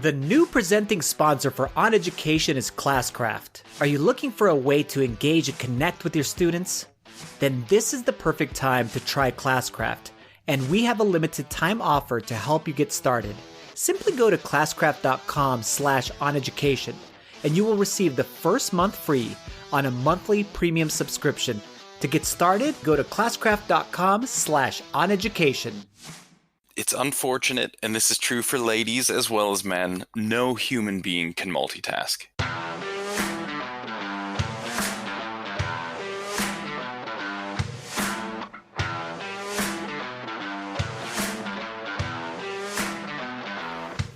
The new presenting sponsor for OnEducation is Classcraft. Are you looking for a way to engage and connect with your students? Then this is the perfect time to try Classcraft, and we have a limited time offer to help you get started. Simply go to classcraft.com/OnEducation, and you will receive the first month free on a monthly premium subscription. To get started, go to classcraft.com/OnEducation. It's unfortunate, and this is true for ladies as well as men, no human being can multitask.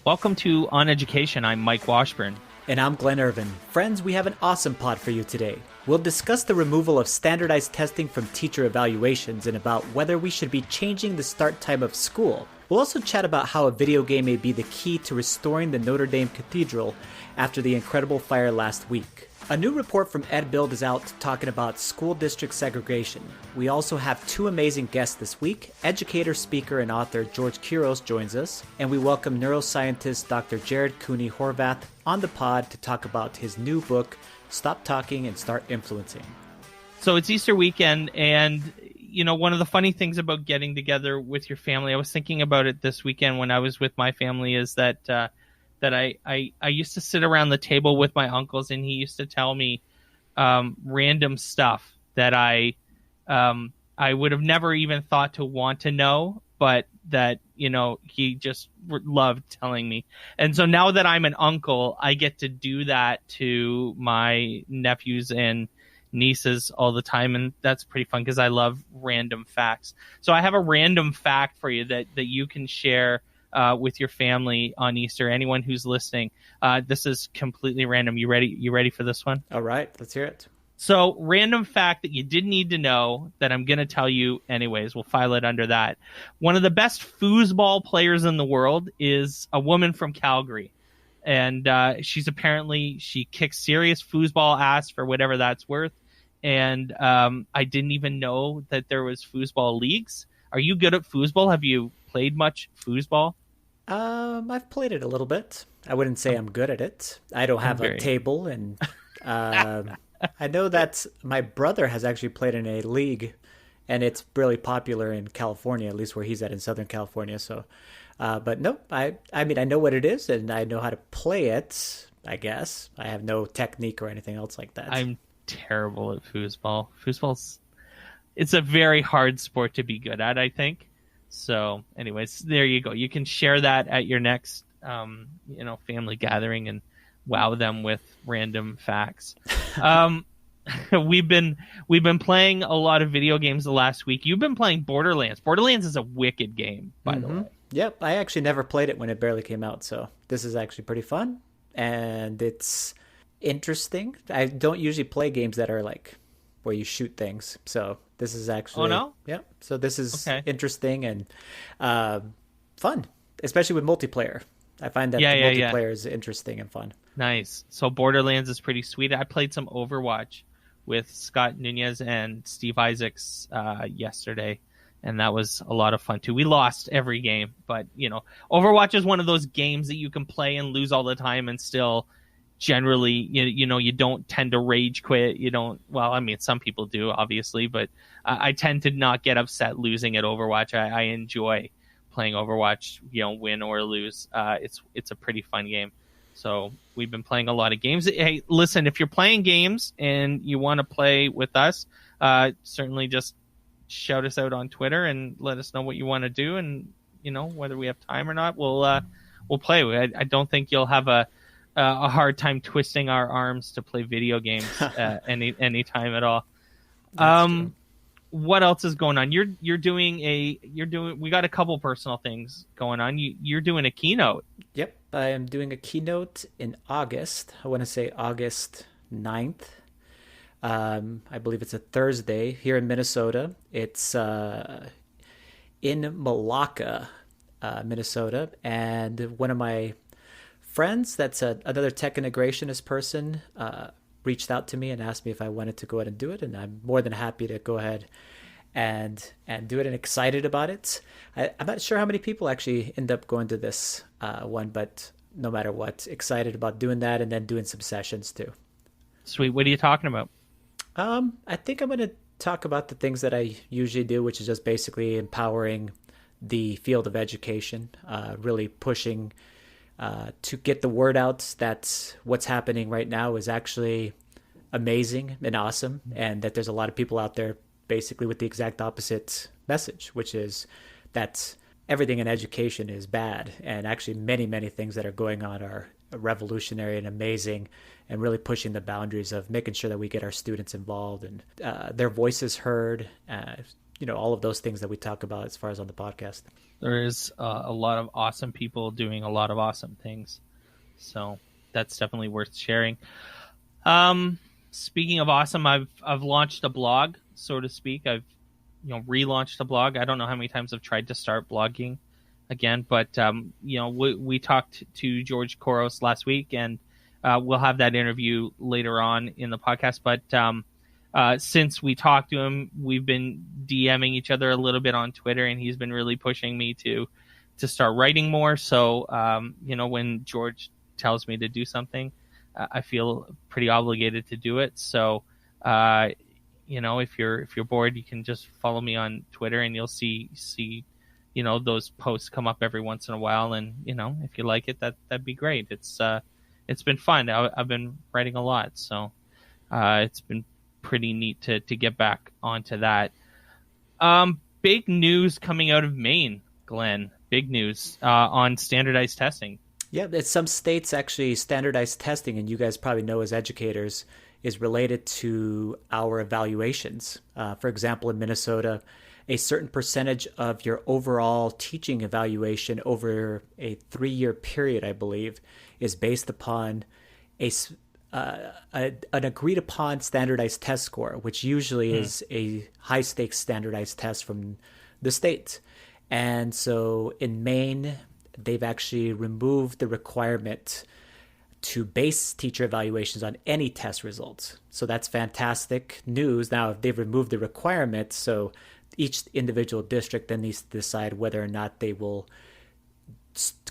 Welcome to OnEducation. I'm Mike Washburn. And I'm Glen Irvin. Friends, we have an awesome pod for you today. We'll discuss the removal of standardized testing from teacher evaluations and about whether we should be changing the start time of school. We'll also chat about how a video game may be the key to restoring the Notre Dame cathedral after the incredible fire last week. A new report from EdBuild is out talking about school district segregation. We also have two amazing guests this week. Educator, speaker, and author George Couros joins us, and we welcome neuroscientist Dr. Cooney Horvath on the pod to talk about his new book, Stop Talking and Start Influencing. So it's Easter weekend, and one of the funny things about getting together with your family, I was thinking about it this weekend when I was with my family, is that I used to sit around the table with my uncles, and he used to tell me random stuff that I would have never even thought to want to know, but that, he just loved telling me. And so now that I'm an uncle, I get to do that to my nephews and nieces all the time, and that's pretty fun because I love random facts. So I have a random fact for you that you can share with your family on Easter. Anyone who's listening, this is completely random. You ready for this one? All right, let's hear it. So, random fact that you didn't need to know that I'm going to tell you anyways. We'll file it under that. One of the best foosball players in the world is a woman from Calgary. And she kicks serious foosball ass for whatever that's worth. And I didn't even know that there was foosball leagues. Are you good at foosball? Have you played much foosball? I've played it a little bit. I wouldn't say I'm good at it. I don't have a table, and I know that my brother has actually played in a league, and it's really popular in California, at least where he's at in Southern California. So, but no, I mean, I know what it is, and I know how to play it, I guess. I have no technique or anything else like that. I'm terrible at foosball. It's a very hard sport to be good at, I think. So anyways, there you go. You can share that at your next, family gathering and wow them with random facts. We've been playing a lot of video games the last week. You've been playing Borderlands. Borderlands is a wicked game, by the way. Yep. I actually never played it when it barely came out. So this is actually pretty fun and it's interesting. I don't usually play games that are like where you shoot things. So this is actually... Oh, no? Yeah. So this is interesting and fun, especially with multiplayer. I find that the multiplayer is interesting and fun. Nice. So Borderlands is pretty sweet. I played some Overwatch with Scott Nunez and Steve Isaacs yesterday, and that was a lot of fun too. We lost every game, but Overwatch is one of those games that you can play and lose all the time and still... Generally, you don't tend to rage quit. You don't. Well, I mean, some people do, obviously, but I tend to not get upset losing at Overwatch. I enjoy playing Overwatch, win or lose. It's a pretty fun game. So we've been playing a lot of games. Hey, listen, if you're playing games and you want to play with us, certainly just shout us out on Twitter and let us know what you want to do, and whether we have time or not, we'll play. I don't think you'll have a hard time twisting our arms to play video games any time at all. What else is going on? We got a couple personal things going on. You're doing a keynote. Yep, I am doing a keynote in August. I want to say August 9th. I believe it's a Thursday here in Minnesota. It's in Malacca, Minnesota, and one of my friends that's another tech integrationist person reached out to me and asked me if I wanted to go ahead and do it, and I'm more than happy to go ahead and do it and excited about it. I'm not sure how many people actually end up going to this one, but no matter what. Excited about doing that and then doing some sessions too. Sweet. What are you talking about? I think I'm going to talk about the things that I usually do, which is just basically empowering the field of education, really pushing to get the word out that what's happening right now is actually amazing and awesome, and that there's a lot of people out there basically with the exact opposite message, which is that everything in education is bad, and actually many things that are going on are revolutionary and amazing, and really pushing the boundaries of making sure that we get our students involved and their voices heard, all of those things that we talk about as far as on the podcast. There is a lot of awesome people doing a lot of awesome things, so that's definitely worth sharing. Speaking of awesome, I've launched a blog, so to speak. I've relaunched a blog. I don't know how many times I've tried to start blogging again, but we talked to George Couros last week, and we'll have that interview later on in the podcast. But since we talked to him, we've been DMing each other a little bit on Twitter, and he's been really pushing me to start writing more. So when George tells me to do something, I feel pretty obligated to do it. So if you're bored, you can just follow me on Twitter, and you'll see those posts come up every once in a while. And if you like it, that'd be great. It's been fun. I've been writing a lot, so it's been pretty neat to get back onto that. Big news coming out of Maine, Glenn. Big news on standardized testing. Yeah, some states actually standardized testing, and you guys probably know as educators, is related to our evaluations. For example, in Minnesota, a certain percentage of your overall teaching evaluation over a 3-year period, I believe, is based upon an agreed upon standardized test score, which usually is a high stakes standardized test from the state. And so in Maine, they've actually removed the requirement to base teacher evaluations on any test results. So that's fantastic news. Now they've removed the requirement, so each individual district then needs to decide whether or not they will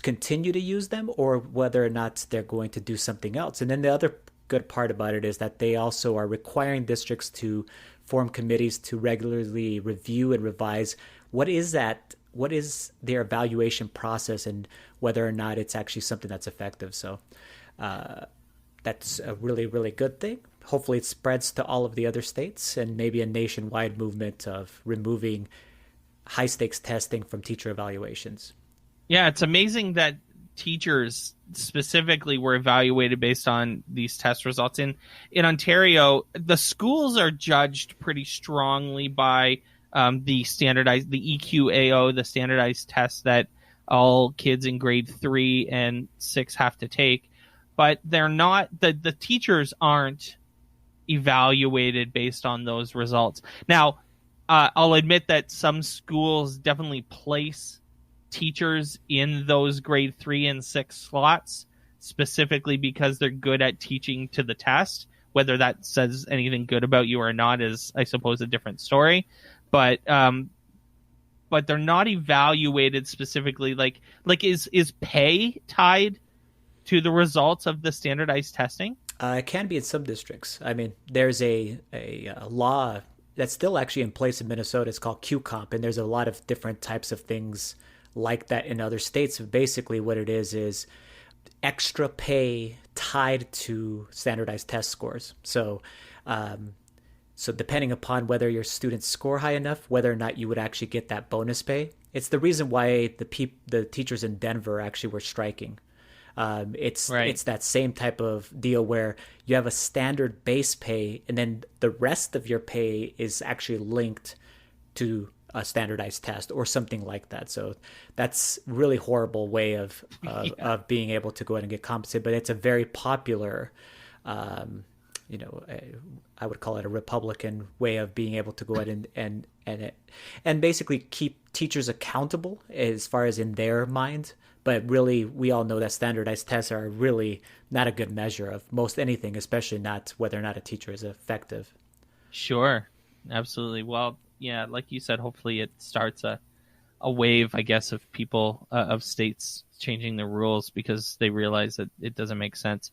continue to use them or whether or not they're going to do something else. And then the other good part about it is that they also are requiring districts to form committees to regularly review and revise what is their evaluation process and whether or not it's actually something that's effective. So that's a really, really good thing. Hopefully it spreads to all of the other states and maybe a nationwide movement of removing high stakes testing from teacher evaluations. Yeah, it's amazing that teachers specifically were evaluated based on these test results. In Ontario, the schools are judged pretty strongly by the EQAO, the standardized test that all kids in grade 3 and 6 have to take. But they're not, the teachers aren't evaluated based on those results. Now, I'll admit that some schools definitely place teachers in those grade 3 and 6 slots specifically because they're good at teaching to the test. Whether that says anything good about you or not is, I suppose, a different story. But they're not evaluated specifically. Like is pay tied to the results of the standardized testing? It can be in some districts. I mean, there's a law that's still actually in place in Minnesota. It's called QComp, and there's a lot of different types of things like that in other states. Basically, what it is extra pay tied to standardized test scores. So depending upon whether your students score high enough, whether or not you would actually get that bonus pay. It's the reason why the teachers in Denver actually were striking. It's that same type of deal where you have a standard base pay and then the rest of your pay is actually linked to a standardized test or something like that. So that's really horrible way of being able to go ahead and get compensated. But it's a very popular, I would call it a Republican way of being able to go ahead and basically keep teachers accountable as far as in their mind. But really, we all know that standardized tests are really not a good measure of most anything, especially not whether or not a teacher is effective. Sure, absolutely. Well, yeah, like you said, hopefully it starts a wave, I guess, of people, of states changing the rules because they realize that it doesn't make sense.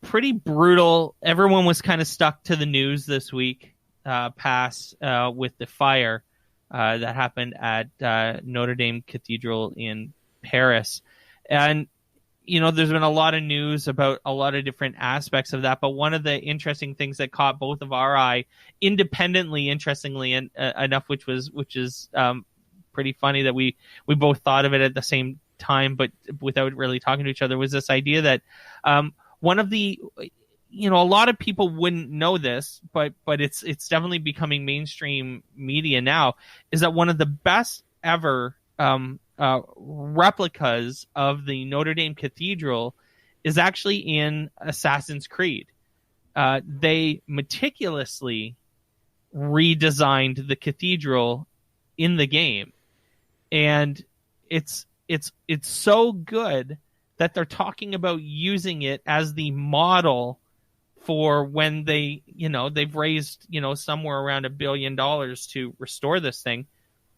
Pretty brutal. Everyone was kind of stuck to the news this week past with the fire that happened at Notre Dame Cathedral in Paris. And, there's been a lot of news about a lot of different aspects of that. But one of the interesting things that caught both of our eye independently, interestingly enough, which is pretty funny that we both thought of it at the same time, but without really talking to each other, was this idea that one of the, a lot of people wouldn't know this, but it's definitely becoming mainstream media now, is that one of the best ever replicas of the Notre Dame Cathedral is actually in Assassin's Creed. They meticulously redesigned the cathedral in the game, and it's so good that they're talking about using it as the model for when they've raised, somewhere around $1 billion to restore this thing.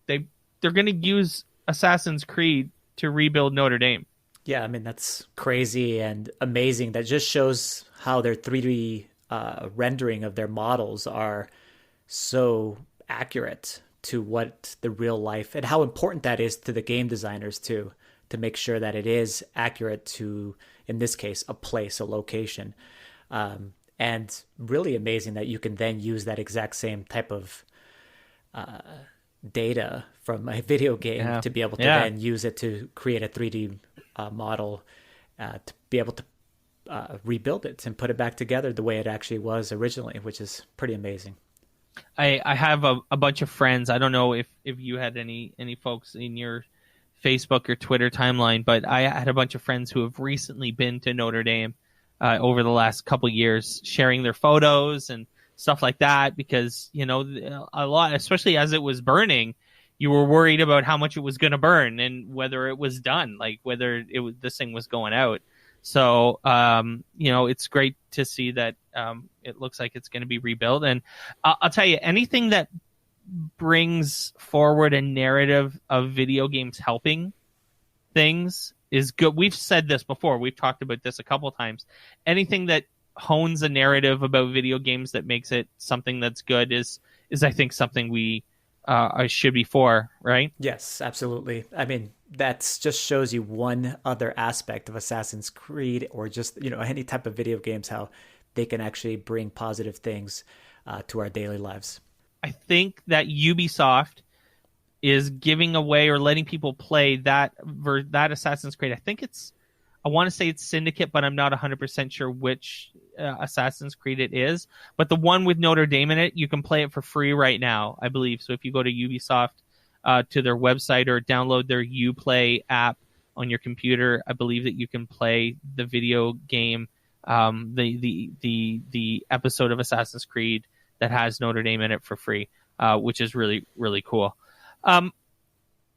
They're going to use Assassin's Creed to rebuild Notre Dame. Yeah, I mean, that's crazy and amazing. That just shows how their 3D rendering of their models are so accurate to what the real life, and how important that is to the game designers too, to make sure that it is accurate to, in this case, a place, a location. And really amazing that you can then use that exact same type of data from a video game to be able to then use it to create a 3D model to be able to rebuild it and put it back together the way it actually was originally, which is pretty amazing. I have a bunch of friends. I don't know if you had any folks in your Facebook or Twitter timeline, but I had a bunch of friends who have recently been to Notre Dame over the last couple of years, sharing their photos and stuff like that, because, a lot, especially as it was burning, you were worried about how much it was going to burn and whether it was done, like whether this thing was going out. So, it's great to see that it looks like it's going to be rebuilt. And I'll tell you, anything that brings forward a narrative of video games helping things is good. We've said this before. We've talked about this a couple of times. Anything that hones a narrative about video games that makes it something that's good is I think something we should be for, right? Yes, absolutely. I mean, that just shows you one other aspect of Assassin's Creed, or just, any type of video games, how they can actually bring positive things to our daily lives. I think that Ubisoft is giving away or letting people play that Assassin's Creed. I want to say it's Syndicate, but I'm not 100% sure which Assassin's Creed it is. But the one with Notre Dame in it, you can play it for free right now, I believe. So if you go to Ubisoft, to their website, or download their Uplay app on your computer, I believe that you can play the video game, the episode of Assassin's Creed that has Notre Dame in it for free, which is really, really cool.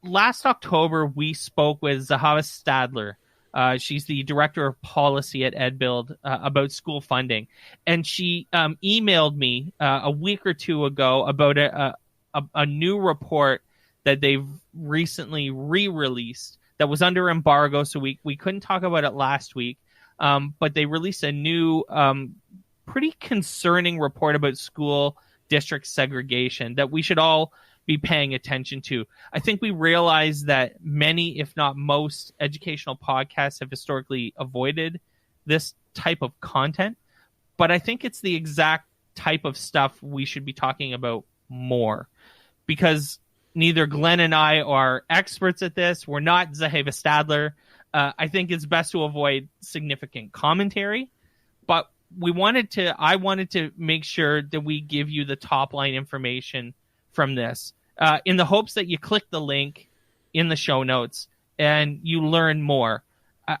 Last October, we spoke with Zahava Stadler. She's the director of policy at EdBuild about school funding. And she emailed me a week or two ago about a new report that they've recently re-released that was under embargo, so we couldn't talk about it last week. But they released a new, pretty concerning report about school district segregation that we should all be paying attention to. I think we realize that many, if not most, educational podcasts have historically avoided this type of content, but I think it's the exact type of stuff we should be talking about more, because neither Glen and I are experts at this. We're not Zahava Stadler. I think it's best to avoid significant commentary, but I wanted to make sure that we give you the top line information from this, in the hopes that you click the link in the show notes and you learn more.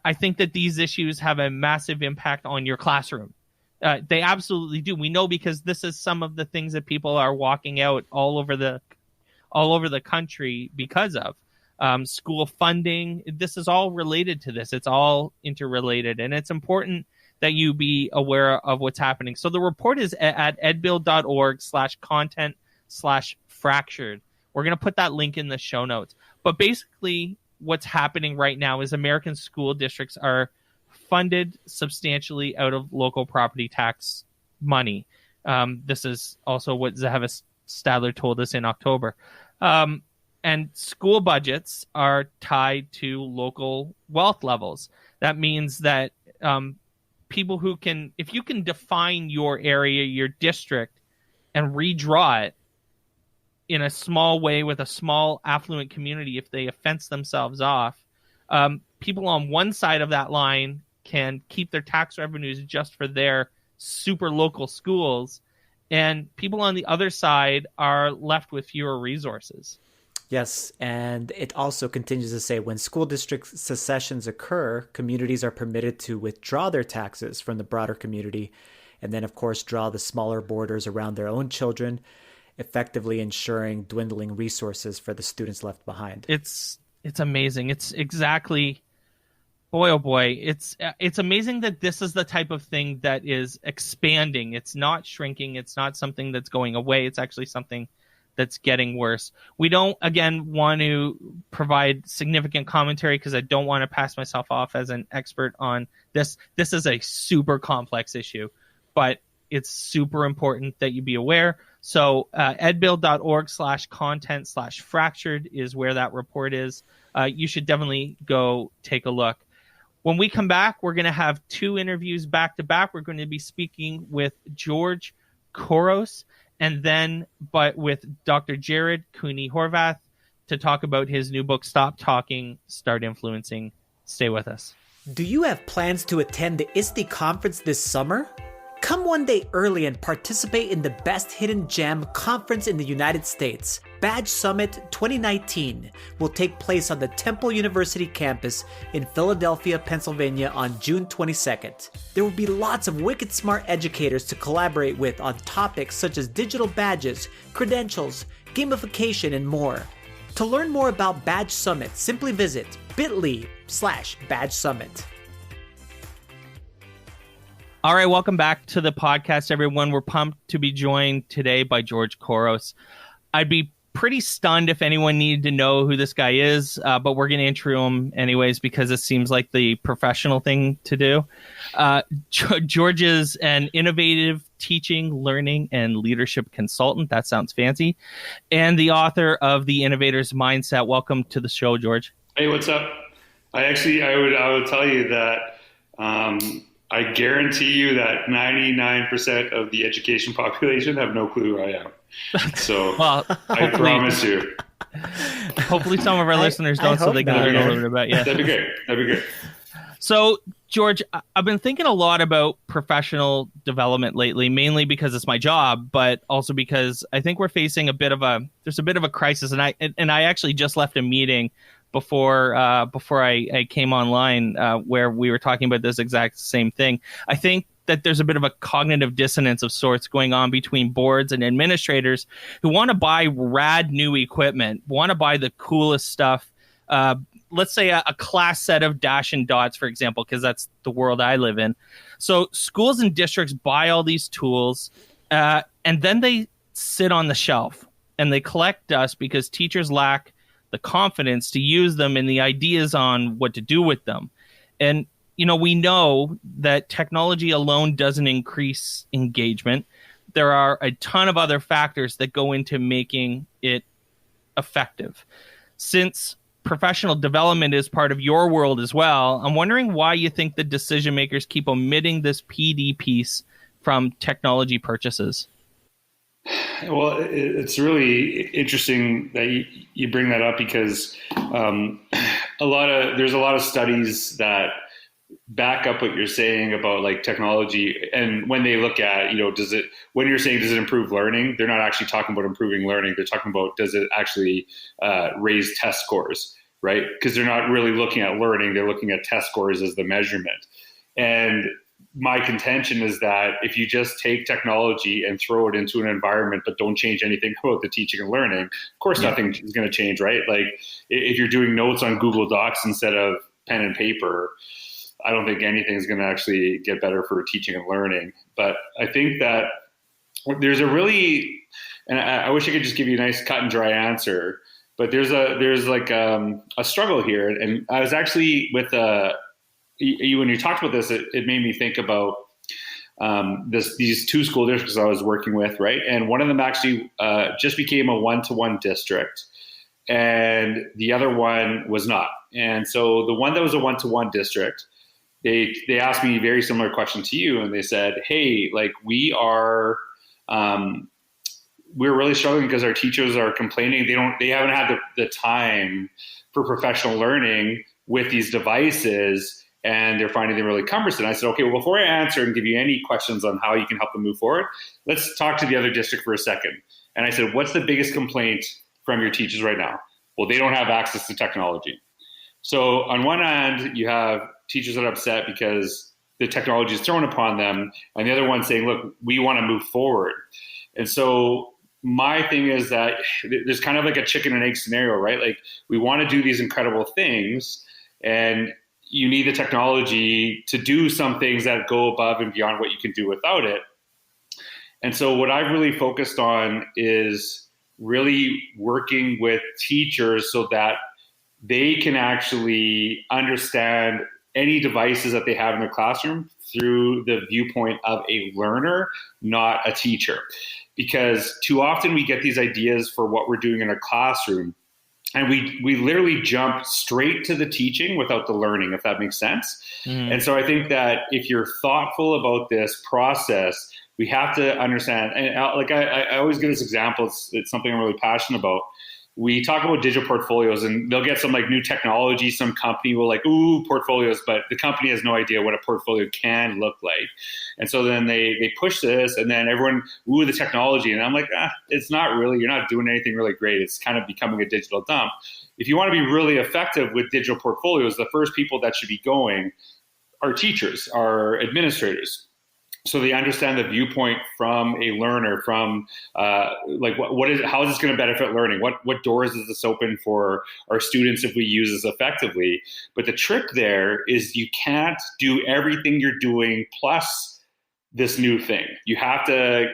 I think that these issues have a massive impact on your classroom. They absolutely do. We know, because this is some of the things that people are walking out all over the country because of. School funding, this is all related to this. It's all interrelated, and it's important that you be aware of what's happening. So the report is at edbuild.org/content/fractured. We're going to put that link in the show notes. But basically, what's happening right now is American school districts are funded substantially out of local property tax money. This is also what Zahava Stadler told us in October. And school budgets are tied to local wealth levels. That means that people who can, if you can define your area, your district, and redraw it in a small way with a small affluent community, if they fence themselves off, people on one side of that line can keep their tax revenues just for their super local schools, and people on the other side are left with fewer resources. Yes, and it also continues to say when school district secessions occur, communities are permitted to withdraw their taxes from the broader community, and then, of course, draw the smaller borders around their own children, effectively ensuring dwindling resources for the students left behind. It's amazing. It's exactly, boy, oh boy, it's amazing that this is the type of thing that is expanding. It's not shrinking. It's not something that's going away. It's actually something that's getting worse. We don't, again, want to provide significant commentary because I don't want to pass myself off as an expert on this. This is a super complex issue, but it's super important that you be aware. So edbuild.org/content/fractured is where that report is. You should definitely go take a look. When we come back, we're going to have 2 interviews back to back. We're going to be speaking with George Couros but with Dr. Jared Cooney Horvath to talk about his new book, Stop Talking, Start Influencing. Stay with us. Do you have plans to attend the ISTE conference this summer? Come one day early and participate in the Best Hidden Gem conference in the United States. Badge Summit 2019 will take place on the Temple University campus in Philadelphia, Pennsylvania on June 22nd. There will be lots of wicked smart educators to collaborate with on topics such as digital badges, credentials, gamification, and more. To learn more about Badge Summit, simply visit bit.ly/Badge Summit. All right, welcome back to the podcast, everyone. We're pumped to be joined today by George Couros. I'd be pretty stunned if anyone needed to know who this guy is, but we're going to intro him anyways because it seems like the professional thing to do. George is an innovative teaching, learning, and leadership consultant. That sounds fancy. And the author of The Innovator's Mindset. Welcome to the show, George. Hey, what's up? I would tell you that I guarantee you that 99% of the education population have no clue who I am. So well, I promise you. Hopefully some of our listeners don't, so they can learn a little bit about you. That'd be great. So, George, I've been thinking a lot about professional development lately, mainly because it's my job, but also because I think we're facing there's a bit of a crisis. And I actually just left a meeting before I came online where we were talking about this exact same thing. I think that there's a bit of a cognitive dissonance of sorts going on between boards and administrators who want to buy rad new equipment, want to buy the coolest stuff. Let's say a class set of dash and dots, for example, because that's the world I live in. So schools and districts buy all these tools and then they sit on the shelf and they collect dust because teachers lack the confidence to use them and the ideas on what to do with them. And, we know that technology alone doesn't increase engagement. There are a ton of other factors that go into making it effective. Since professional development is part of your world as well, I'm wondering why you think the decision makers keep omitting this PD piece from technology purchases. Well, it's really interesting that you bring that up because there's a lot of studies that back up what you're saying about like technology. And when they look at, when you're saying, does it improve learning? They're not actually talking about improving learning. They're talking about, does it actually raise test scores, right? Because they're not really looking at learning. They're looking at test scores as the measurement. And my contention is that if you just take technology and throw it into an environment, but don't change anything about the teaching and learning, of course, nothing is going to change, right? Like if you're doing notes on Google Docs instead of pen and paper, I don't think anything is going to actually get better for teaching and learning. But I think that there's and I wish I could just give you a nice cut and dry answer, But there's like a struggle here. And I was actually with you when you talked about this, it made me think about these two school districts I was working with, right? And one of them actually just became a one-to-one district, and the other one was not. And so the one that was a one-to-one district, they asked me a very similar question to you, and they said, "Hey, like we're really struggling because our teachers are complaining they haven't had the time for professional learning with these devices, and they're finding them really cumbersome." I said, okay, well, before I answer and give you any questions on how you can help them move forward, let's talk to the other district for a second. And I said, what's the biggest complaint from your teachers right now? Well, they don't have access to technology. So on one hand, you have teachers that are upset because the technology is thrown upon them, and the other one saying, look, we want to move forward. And so my thing is that there's kind of like a chicken and egg scenario, right? Like we want to do these incredible things, and you need the technology to do some things that go above and beyond what you can do without it. And so what I've really focused on is really working with teachers so that they can actually understand any devices that they have in their classroom through the viewpoint of a learner, not a teacher. Because too often we get these ideas for what we're doing in a classroom, and we literally jump straight to the teaching without the learning, if that makes sense. And so I think that if you're thoughtful about this process, we have to understand, and like I always give this example, it's something I'm really passionate about. We talk about digital portfolios, and they'll get some like new technology. Some company will like, ooh, portfolios, but the company has no idea what a portfolio can look like. And so then they push this, and then everyone, ooh, the technology. And I'm like, it's not really, you're not doing anything really great. It's kind of becoming a digital dump. If you want to be really effective with digital portfolios, the first people that should be going are teachers, are administrators. So they understand the viewpoint from a learner, from like how is this going to benefit learning? What doors does this open for our students if we use this effectively? But the trick there is you can't do everything you're doing plus this new thing. You have to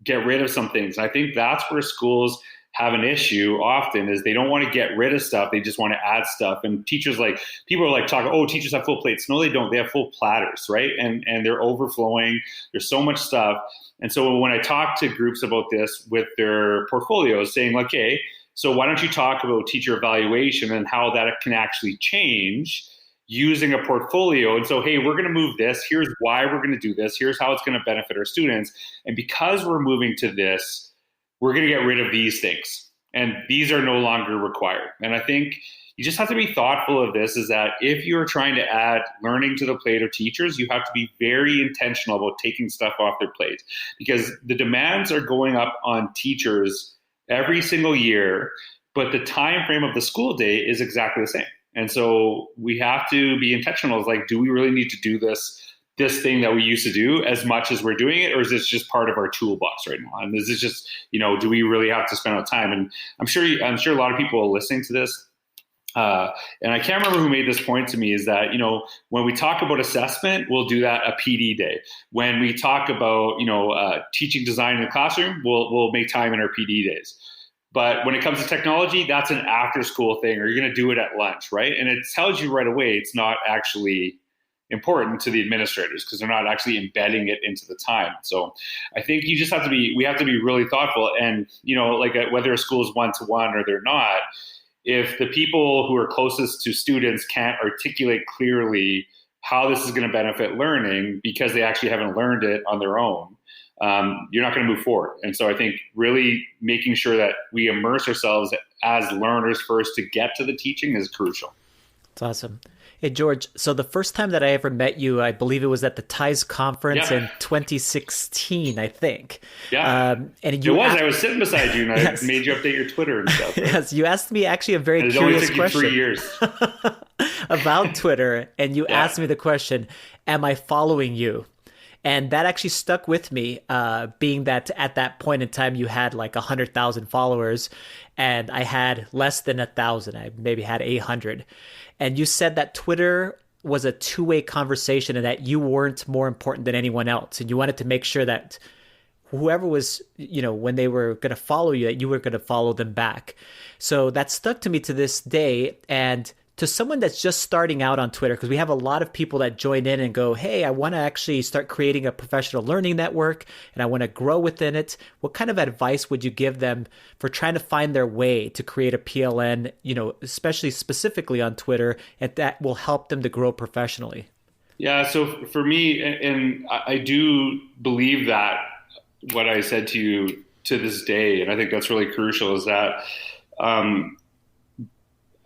get rid of some things. I think that's where schools have an issue often, is they don't want to get rid of stuff. They just want to add stuff. And teachers, like, people are like talking, oh, teachers have full plates. No, they don't. They have full platters, right? And they're overflowing. There's so much stuff. And so when I talk to groups about this with their portfolios, saying, okay, so why don't you talk about teacher evaluation and how that can actually change using a portfolio? And so, hey, we're going to move this. Here's why we're going to do this. Here's how it's going to benefit our students. And because we're moving to this, we're going to get rid of these things, and these are no longer required. And I think you just have to be thoughtful of this, is that if you're trying to add learning to the plate of teachers, you have to be very intentional about taking stuff off their plate, because the demands are going up on teachers every single year, but the time frame of the school day is exactly the same. And so we have to be intentional. It's like, do we really need to do this thing that we used to do as much as we're doing it, or is this just part of our toolbox right now? And is this just, do we really have to spend our time? And I'm sure a lot of people are listening to this. And I can't remember who made this point to me, is that, when we talk about assessment, we'll do that a PD day. When we talk about, teaching design in the classroom, we'll make time in our PD days. But when it comes to technology, that's an after school thing, or you're going to do it at lunch, right? And it tells you right away it's not actually important to the administrators, because they're not actually embedding it into the time. So I think we have to be really thoughtful. And, whether a school is one-to-one or they're not, if the people who are closest to students can't articulate clearly how this is going to benefit learning because they actually haven't learned it on their own, you're not going to move forward. And so I think really making sure that we immerse ourselves as learners first to get to the teaching is crucial. That's awesome. Hey, George, so the first time that I ever met you, I believe it was at the TIES conference in 2016, I think. Yeah, and I was sitting beside you, and I made you update your Twitter and stuff. Right? Yes, you asked me actually a very curious question. It only took you 3 years. About Twitter, and you asked me the question, am I following you? And that actually stuck with me, being that at that point in time, you had like 100,000 followers, and I had less than 1,000. I maybe had 800. And you said that Twitter was a two-way conversation and that you weren't more important than anyone else. And you wanted to make sure that whoever was, when they were going to follow you, that you were going to follow them back. So that stuck to me to this day. And to someone that's just starting out on Twitter, because we have a lot of people that join in and go, hey, I want to actually start creating a professional learning network and I want to grow within it. What kind of advice would you give them for trying to find their way to create a PLN, especially specifically on Twitter, and that will help them to grow professionally? Yeah, so for me, and I do believe that what I said to you to this day, and I think that's really crucial, is that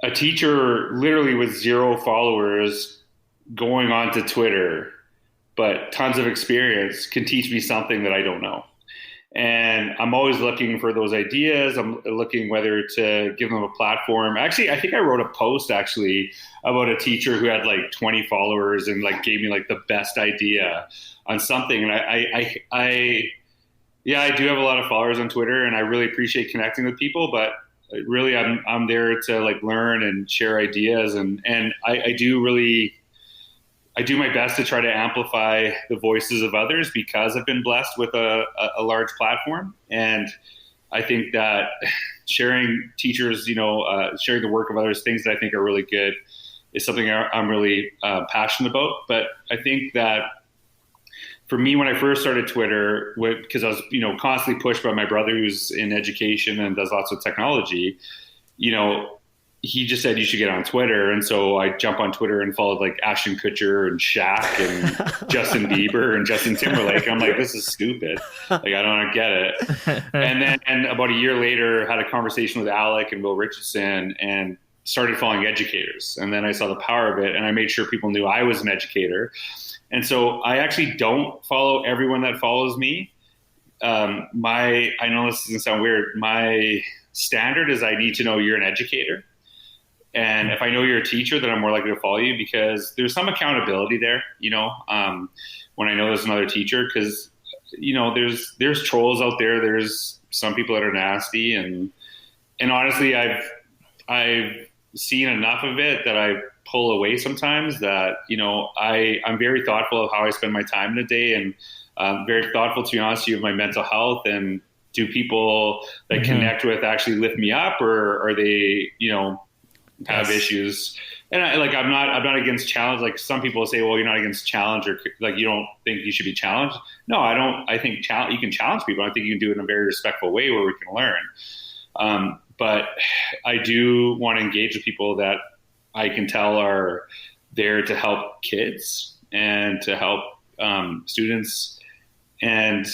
a teacher literally with 0 followers going onto Twitter, but tons of experience, can teach me something that I don't know. And I'm always looking for those ideas. I'm looking whether to give them a platform. Actually, I think I wrote a post about a teacher who had like 20 followers and like gave me like the best idea on something. And I do have a lot of followers on Twitter, and I really appreciate connecting with people, but really I'm there to like learn and share ideas. And I do my best to try to amplify the voices of others because I've been blessed with a large platform. And I think that sharing teachers, sharing the work of others, things that I think are really good, is something I'm really passionate about. But I think that for me, when I first started Twitter, because I was, constantly pushed by my brother who's in education and does lots of technology, he just said you should get on Twitter. And so I jumped on Twitter and followed like Ashton Kutcher and Shaq and Justin Bieber and Justin Timberlake. I'm like, this is stupid. Like, I don't get it. And then about a year later, had a conversation with Alec and Will Richardson and started following educators. And then I saw the power of it, and I made sure people knew I was an educator. And so I actually don't follow everyone that follows me. I know this doesn't sound weird. My standard is I need to know you're an educator. And if I know you're a teacher, then I'm more likely to follow you, because there's some accountability there, when I know there's another teacher, because, there's trolls out there. There's some people that are nasty. And honestly, I've seen enough of it that I pull away sometimes, that, I'm very thoughtful of how I spend my time in a day, and very thoughtful, to be honest with you, of my mental health. And do people that connect with actually lift me up, or are they, have issues? And I'm not against challenge. Like, some people say, well, you're not against challenge, or like, you don't think you should be challenged. No, I don't. I think you can challenge people. I think you can do it in a very respectful way where we can learn. But I do want to engage with people that I can tell are there to help kids and to help students. And,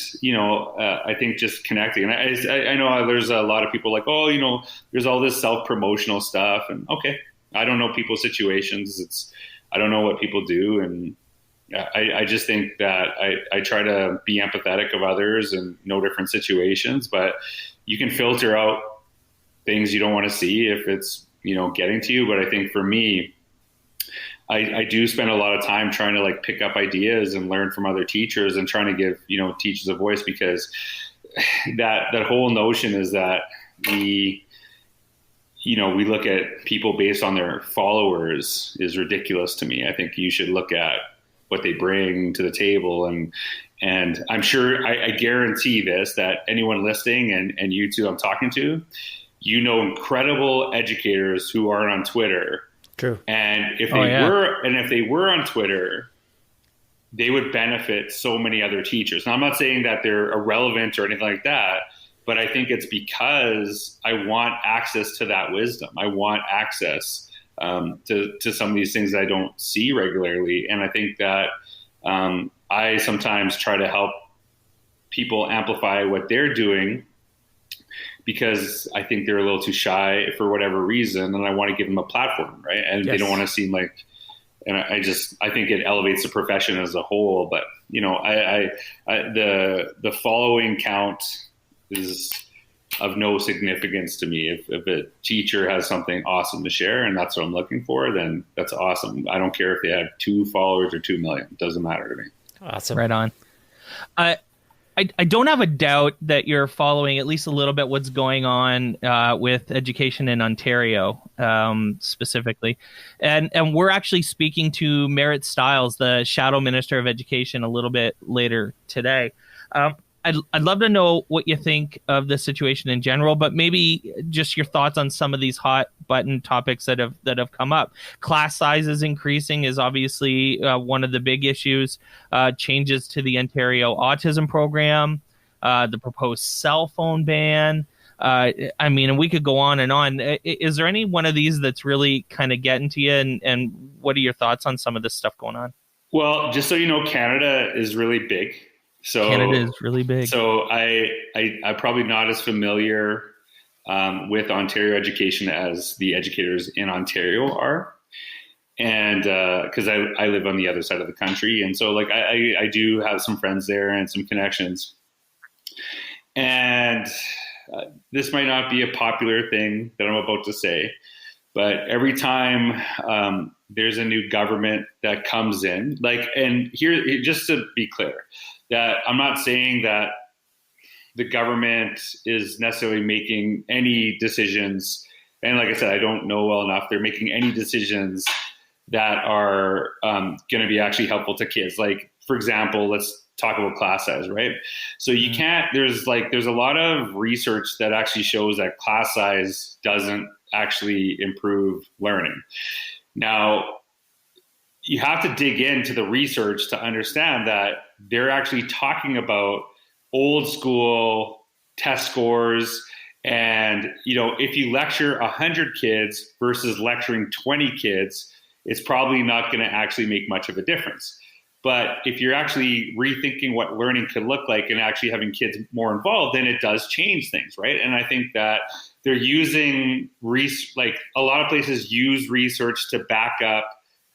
I think just connecting. And I know there's a lot of people like, oh, there's all this self-promotional stuff. And okay, I don't know people's situations. I don't know what people do. And I just think that I try to be empathetic of others and know different situations, but you can filter out things you don't want to see if it's, getting to you. But I think for me, I do spend a lot of time trying to like pick up ideas and learn from other teachers and trying to give, teachers a voice, because that whole notion is that we look at people based on their followers is ridiculous to me. I think you should look at what they bring to the table. And I'm sure, I guarantee this, that anyone listening and you two I'm talking to, incredible educators who are on Twitter. True. And if they were on Twitter, they would benefit so many other teachers. Now, I'm not saying that they're irrelevant or anything like that, but I think it's because I want access to that wisdom. I want access to some of these things that I don't see regularly. And I think that I sometimes try to help people amplify what they're doing, because I think they're a little too shy for whatever reason, and I want to give them a platform, right? And They don't want to seem like, and I think it elevates the profession as a whole. But the following count is of no significance to me. If a teacher has something awesome to share and that's what I'm looking for, then that's awesome. I don't care if they have 2 followers or 2 million; it doesn't matter to me. Awesome, right on. I don't have a doubt that you're following at least a little bit what's going on with education in Ontario specifically. And we're actually speaking to Merritt Stiles, the Shadow Minister of Education, a little bit later today. I'd love to know what you think of the situation in general, but maybe just your thoughts on some of these hot button topics that have come up. Class sizes increasing is obviously one of the big issues. Changes to the Ontario autism program, the proposed cell phone ban. I mean, and we could go on and on. Is there any one of these that's really kind of getting to you? And what are your thoughts on some of this stuff going on? Well, just so you know, Canada is really big. So Canada is really big. So I'm probably not as familiar with Ontario education as the educators in Ontario are. And because I live on the other side of the country. And so like I do have some friends there and some connections. And this might not be a popular thing that I'm about to say, but every time there's a new government that comes in, like, and here, just to be clear, that I'm not saying that the government is necessarily making any decisions. And like I said, I don't know well enough. They're making any decisions that are going to be actually helpful to kids. Like, for example, let's talk about class size, right? So you can't, there's a lot of research that actually shows that class size doesn't actually improve learning. Now, you have to dig into the research to understand that they're actually talking about old school test scores. And, you know, if you lecture 100 kids versus lecturing 20 kids, it's probably not going to actually make much of a difference. But if you're actually rethinking what learning could look like and actually having kids more involved, then it does change things, right? And I think that they're using, like a lot of places use research to back up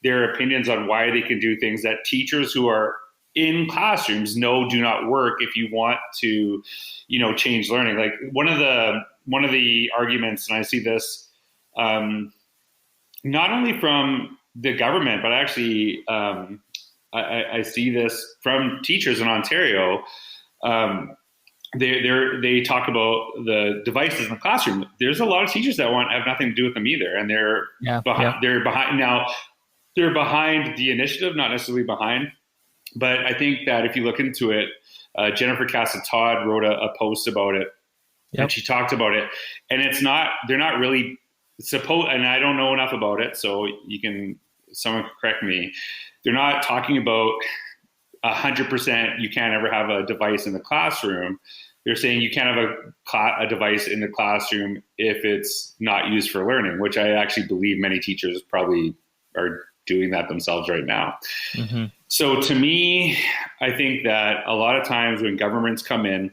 their opinions on why they can do things that teachers who are in classrooms know do not work if you want to, you know, change learning. Like one of the arguments, and I see this not only from the government, but actually I see this from teachers in Ontario. They talk about the devices in the classroom. There's a lot of teachers that have nothing to do with them either, and they're behind now. They're behind the initiative, not necessarily behind. But I think that if you look into it, Jennifer Casa-Todd wrote a post about it, and she talked about it. And they're not really supposed, and I don't know enough about it, so someone correct me. They're not talking about 100% you can't ever have a device in the classroom. They're saying you can't have a device in the classroom if it's not used for learning, which I actually believe many teachers probably are doing that themselves right now. Mm-hmm. So to me, I think that a lot of times when governments come in,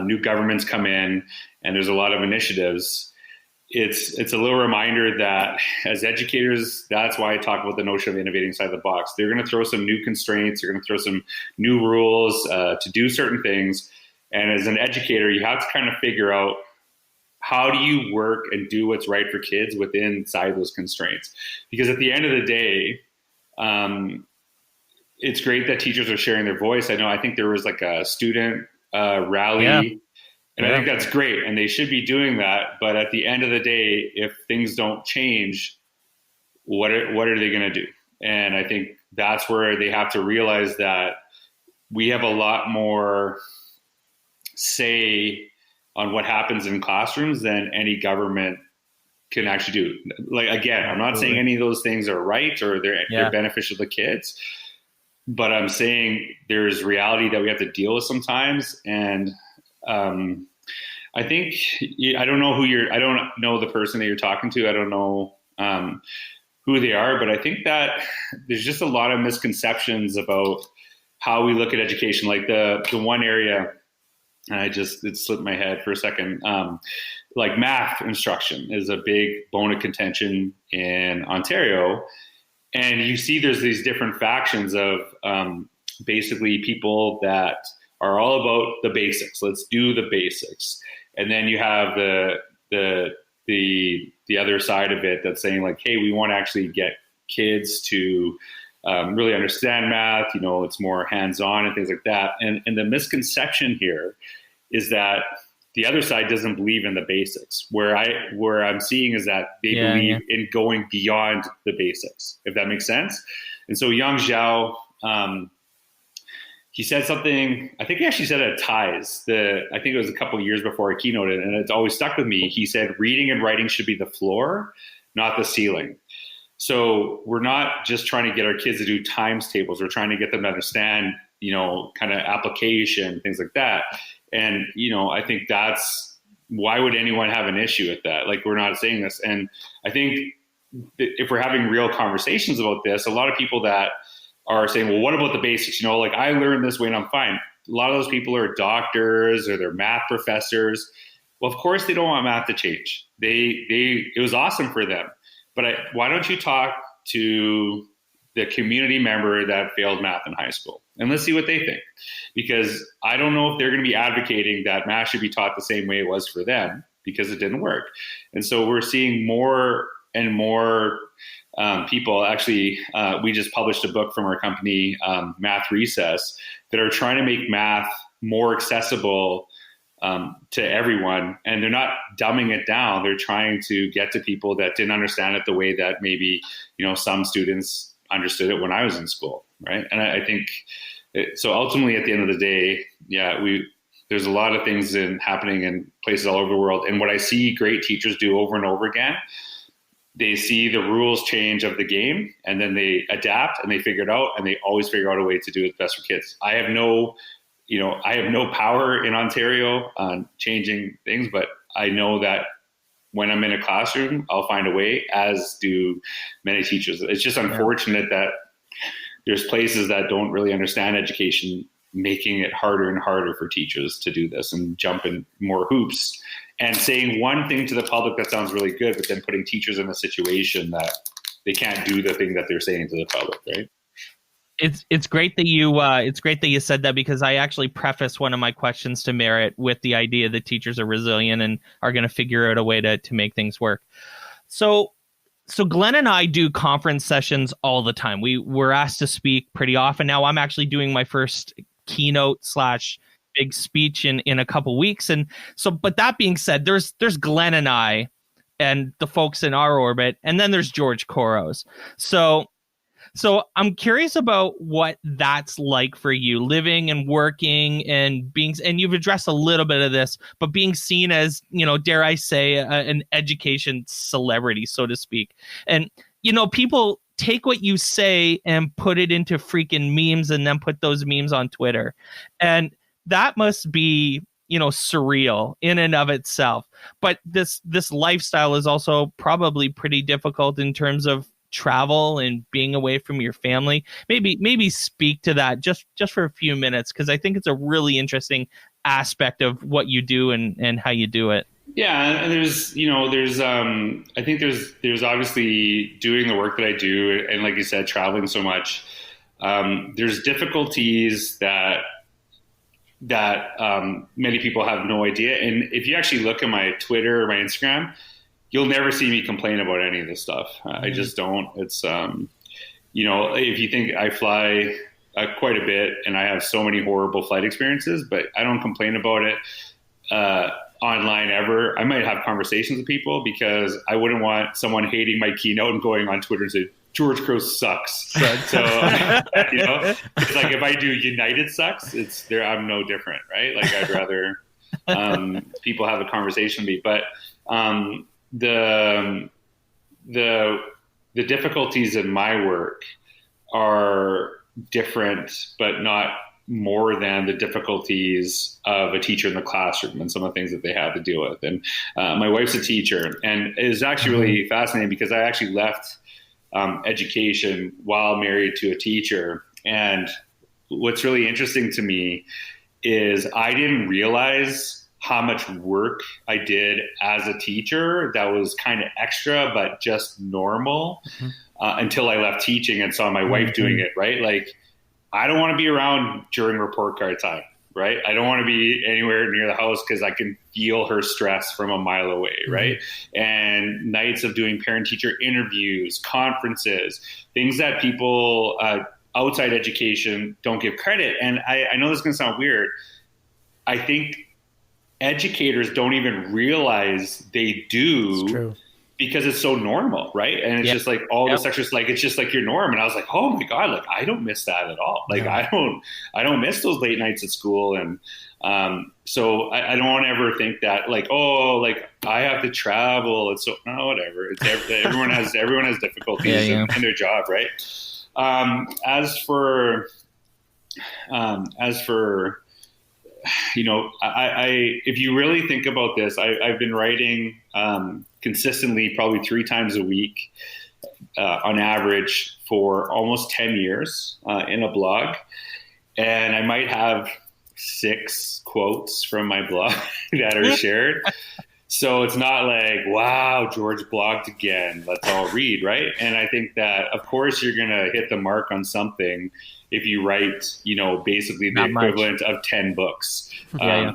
new governments come in, and there's a lot of initiatives, it's a little reminder that as educators, that's why I talk about the notion of innovating outside the box. They're going to throw some new constraints. They're going to throw some new rules to do certain things. And as an educator, you have to kind of figure out, how do you work and do what's right for kids inside those constraints? Because at the end of the day, it's great that teachers are sharing their voice. I think there was like a student rally, and I think that's great, and they should be doing that. But at the end of the day, if things don't change, what are they going to do? And I think that's where they have to realize that we have a lot more say on what happens in classrooms than any government can actually do. Like, again, I'm not saying any of those things are right or they're beneficial to kids, but I'm saying there's reality that we have to deal with sometimes. And I think, I don't know the person that you're talking to. I don't know who they are, but I think that there's just a lot of misconceptions about how we look at education. Like the one area, it slipped my head for a second. Like math instruction is a big bone of contention in Ontario. And you see there's these different factions of basically people that are all about the basics. Let's do the basics. And then you have the other side of it that's saying like, hey, we want to actually get kids to really understand math, it's more hands-on and things like that. And the misconception here is that the other side doesn't believe in the basics. Where I'm seeing is that they believe in going beyond the basics, if that makes sense. And so Yang Zhao, he said something, I think he actually said it at Ties. I think it was a couple of years before I keynoted, and it's always stuck with me. He said, reading and writing should be the floor, not the ceiling. So we're not just trying to get our kids to do times tables. We're trying to get them to understand, kind of application, things like that. And, I think that's, why would anyone have an issue with that? Like, we're not saying this. And I think if we're having real conversations about this, a lot of people that are saying, well, what about the basics? Like, I learned this way and I'm fine. A lot of those people are doctors or they're math professors. Well, of course they don't want math to change. It was awesome for them. But why don't you talk to the community member that failed math in high school? And let's see what they think. Because I don't know if they're going to be advocating that math should be taught the same way it was for them, because it didn't work. And so we're seeing more and more people. Actually, we just published a book from our company, Math Recess, that are trying to make math more accessible to everyone. And they're not dumbing it down. They're trying to get to people that didn't understand it the way that maybe, some students understood it when I was in school. Right. And I think so ultimately at the end of the day, there's a lot of things happening in places all over the world. And what I see great teachers do over and over again, they see the rules change of the game and then they adapt and they figure it out, and they always figure out a way to do it best for kids. I have no power in Ontario on changing things, but I know that when I'm in a classroom, I'll find a way, as do many teachers. It's just unfortunate that there's places that don't really understand education, making it harder and harder for teachers to do this and jump in more hoops and saying one thing to the public that sounds really good, but then putting teachers in a situation that they can't do the thing that they're saying to the public, right? It's great that you said that, because I actually preface one of my questions to Merritt with the idea that teachers are resilient and are going to figure out a way to make things work. So Glen and I do conference sessions all the time. We're asked to speak pretty often. Now I'm actually doing my first keynote / big speech in a couple weeks. And so, but that being said, there's Glen and I and the folks in our orbit, and then there's George Couros. So I'm curious about what that's like for you, living and working and and you've addressed a little bit of this, but being seen as, dare I say, an education celebrity, so to speak. And, people take what you say and put it into freaking memes and then put those memes on Twitter. And that must be, surreal in and of itself. But this lifestyle is also probably pretty difficult in terms of travel and being away from your family. Maybe speak to that just for a few minutes, because I think it's a really interesting aspect of what you do and how you do it. Yeah, and I think there's obviously doing the work that I do, and like you said, traveling so much. There's difficulties that many people have no idea. And if you actually look at my Twitter or my Instagram, you'll never see me complain about any of this stuff. I just don't. It's, if you think I fly quite a bit and I have so many horrible flight experiences, but I don't complain about it online ever. I might have conversations with people because I wouldn't want someone hating my keynote and going on Twitter and say, George Couros sucks. So, it's like if I do United sucks, I'm no different, right? Like I'd rather people have a conversation with me. But the difficulties in my work are different, but not more than the difficulties of a teacher in the classroom and some of the things that they have to deal with. And my wife's a teacher, and it's actually really fascinating because I actually left education while married to a teacher. And what's really interesting to me is I didn't realize how much work I did as a teacher that was kind of extra, but just normal until I left teaching and saw my wife doing it, right? Like, I don't want to be around during report card time, right? I don't want to be anywhere near the house because I can feel her stress from a mile away, right? And nights of doing parent-teacher interviews, conferences, things that people outside education don't give credit. And I know this is going to sound weird. I think educators don't even realize they do because it's so normal, right? And it's just like all this extra, like it's just like your norm. And I was like, oh my God, like I don't miss that at all. Like I don't miss those late nights at school. And so I don't ever think that like, oh, like I have to travel. It's so no, whatever. It's everyone has difficulties in their job, right? As for you know, I if you really think about this, I've been writing consistently probably 3 times a week on average for almost 10 years in a blog. And I might have 6 quotes from my blog that are shared. So it's not like, wow, George blogged again, let's all read, right? And I think that, of course, you're going to hit the mark on something if you write, you know, basically the equivalent of 10 books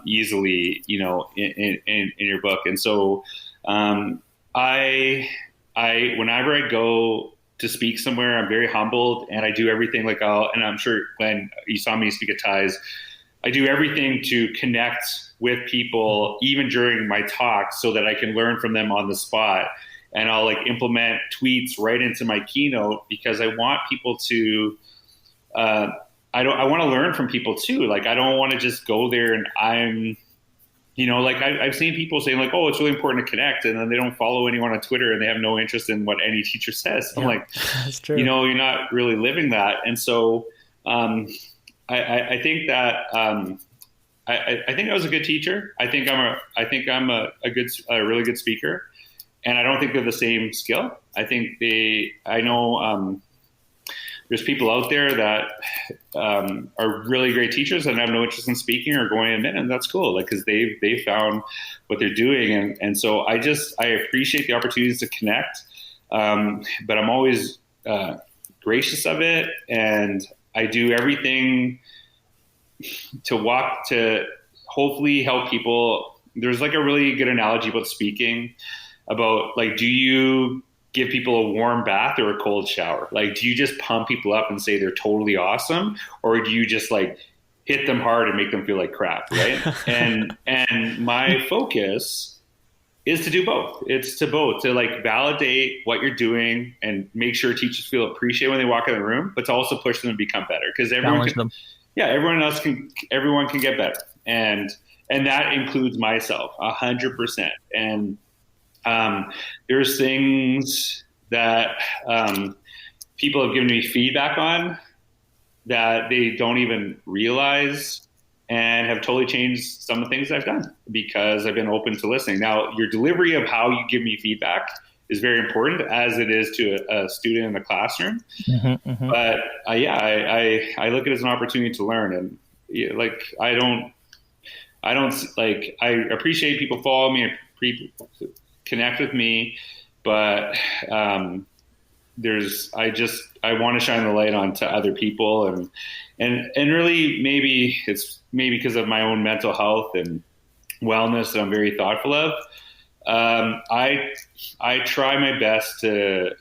easily, you know, in your book. And so I whenever I go to speak somewhere, I'm very humbled, and I do everything like and I'm sure, Glen, you saw me speak at Ties. I do everything to connect with people, even during my talk, so that I can learn from them on the spot. And I'll like implement tweets right into my keynote, because I want people to, I want to learn from people too. Like, I don't want to just go there and I'm, you know, like I've seen people saying like, oh, it's really important to connect. And then they don't follow anyone on Twitter and they have no interest in what any teacher says. I'm like, that's true. You know, you're not really living that. And so, I think that I think I was a good teacher. I think I'm a really good speaker, and I don't think they're the same skill. I think I know there's people out there that are really great teachers and have no interest in speaking or going in, and that's cool. Like, because they found what they're doing, and so I appreciate the opportunities to connect, but I'm always gracious of it, and I do everything to hopefully help people. There's like a really good analogy about speaking about like, do you give people a warm bath or a cold shower? Like, do you just pump people up and say they're totally awesome? Or do you just like hit them hard and make them feel like crap? Right. and my focus is to do both. It's to like validate what you're doing and make sure teachers feel appreciated when they walk in the room, but to also push them to become better. Because everyone can get better. And that includes myself 100%. And there's things that people have given me feedback on that they don't even realize, and have totally changed some of the things I've done because I've been open to listening. Now, your delivery of how you give me feedback is very important, as it is to a student in the classroom. Mm-hmm. But I look at it as an opportunity to learn, and like I appreciate people follow me, connect with me, but I want to shine the light onto other people, and really maybe it's because of my own mental health and wellness that I'm very thoughtful of. I try my best to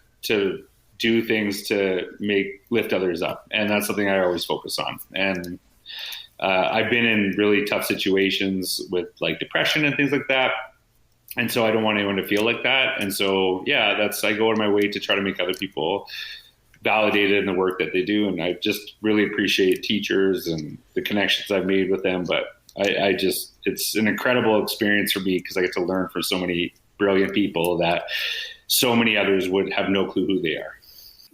do things to lift others up, and that's something I always focus on. And I've been in really tough situations with like depression and things like that, and so I don't want anyone to feel like that. And so I go out of my way to try to make other people validated in the work that they do, and I just really appreciate teachers and the connections I've made with them. But it's an incredible experience for me because I get to learn from so many brilliant people that so many others would have no clue who they are.